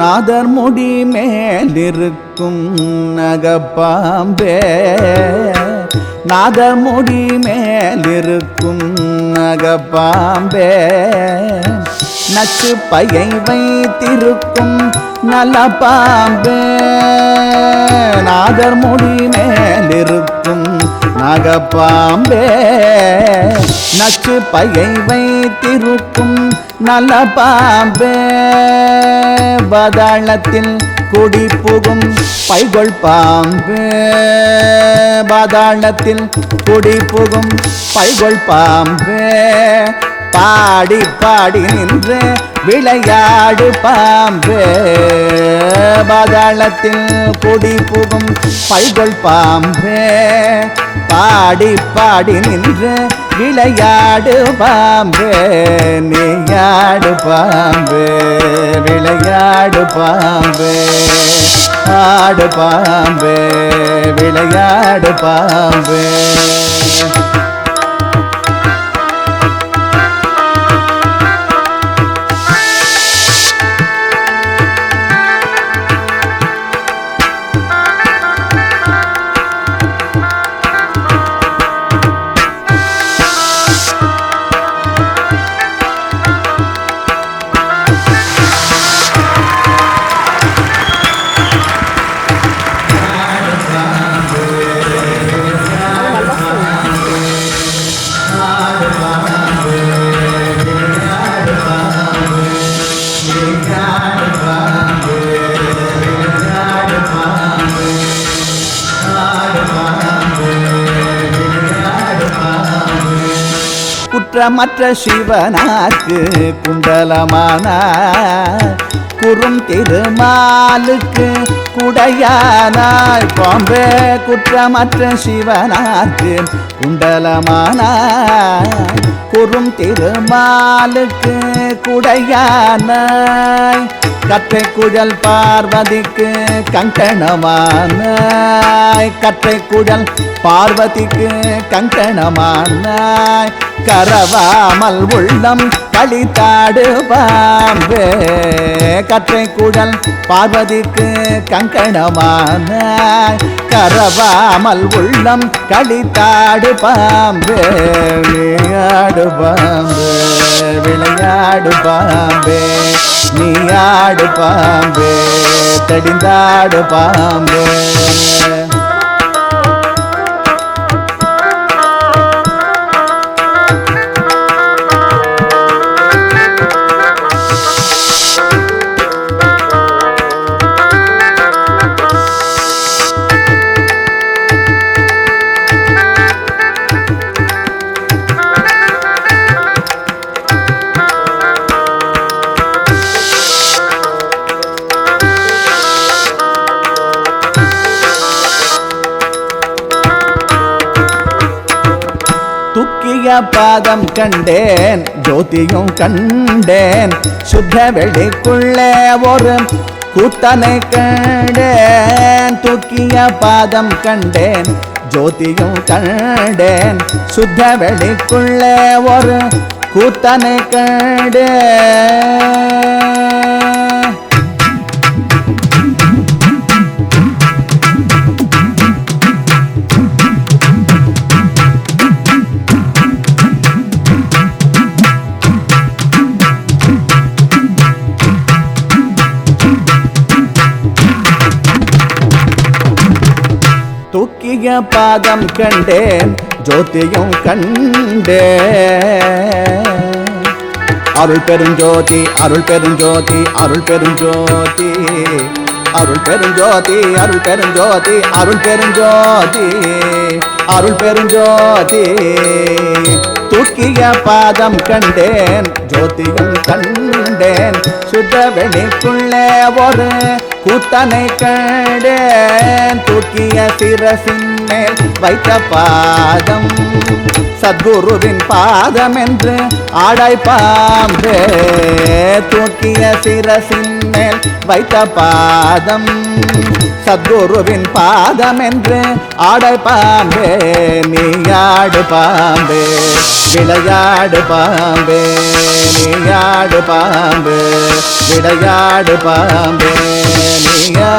நாதர் முடி மேலிருக்கும் நகப்பாம்பே நாதர் முடி மேலிருக்கும் நகப்பாம்பே நச்சு பையை வைத்திருக்கும் நல்ல பாம்பே நாதர் முடி மேலிருக்கும் நகப்பாம்பே நச்சு பையை வைத்திருக்கும் நல்ல பாம்பே பாதாளத்தில் குடி புகும் பைகொள் பாம்பே பாதாளத்தில் குடி புகும் பைகொள் பாம்பே பாடி பாடி நின்று விளையாடு பாம்பே பாதாளத்தில் குடி புகும் பைகொள் பாம்பே பாடி பாடி நின்று விளையாடு பாம்பே நீயாடு பாம்பே விளையாடு பாம்பே ஆடு பாம்பே விளையாடு பாம்பே குற்றமற்ற சிவனாக்கு குண்டலமானாய் குறும் திருமாலுக்கு குடையானாய் பாம்பே குற்றமற்ற சிவனாக்கு குண்டலமானாய் குறும் திருமாலுக்கு குடையானாய் கற்றை குழல் பார்வதிக்கு கங்கணமானாய் கற்றை குழல் பார்வதிக்கு கங்கணமானாய் கரவாமல் உள்ளம் களித்தாடு பாம்பே கற்றை குழல் பார்வதிக்கு கங்கணமானாய் கரவாமல் உள்ளம் களித்தாடு பாம்பே விளையாடு பாம்பே விளையாடு பாம்பே நீயாடு பாம்பே தடிந்தாடு பாம்பே துக்கிய பாதம் கண்டேன் ஜோதியும் கண்டேன் சுத்த வெளிக்குள்ளே ஒரு கூத்தனை கண்டேன் துக்கிய பாதம் கண்டேன் ஜோதியும் கண்டேன் சுத்த வெளிக்குள்ளே ஒரு கூத்தனை கண்டேன் தூக்கிய பாதம் கண்டேன் ஜோதியும் கண்டேன் அருள் பெருஞ்சோதி அருள் பெருஞ்சோதி அருள் பெருஞ்சோதி அருள் பெருஞ்சோதி அருள் பெருஞ்சோதி அருள் பெருஞ்சோதி அருள் பெருஞ்சோதி தூக்கிய பாதம் கண்டேன் ஜோதியும் கண்டேன் சுத்த வெளிக்குள்ளே ஒரு கூத்தனை கண்டேன் தூக்கிய சிரசின் மேல் வைத்த பாதம் சத்குருவின் பாதம் என்று ஆடாய் பாம்பே தூக்கிய சிரசின் மேல் வைத்த பாதம் சத்குருவின் பாதம் என்று ஆடாய் பாம்பே நீயா நீயாடு பாம்பே விளையாடு பாம்பே நீயாடு பாம்பு விளையாடு பாம்பே நீயா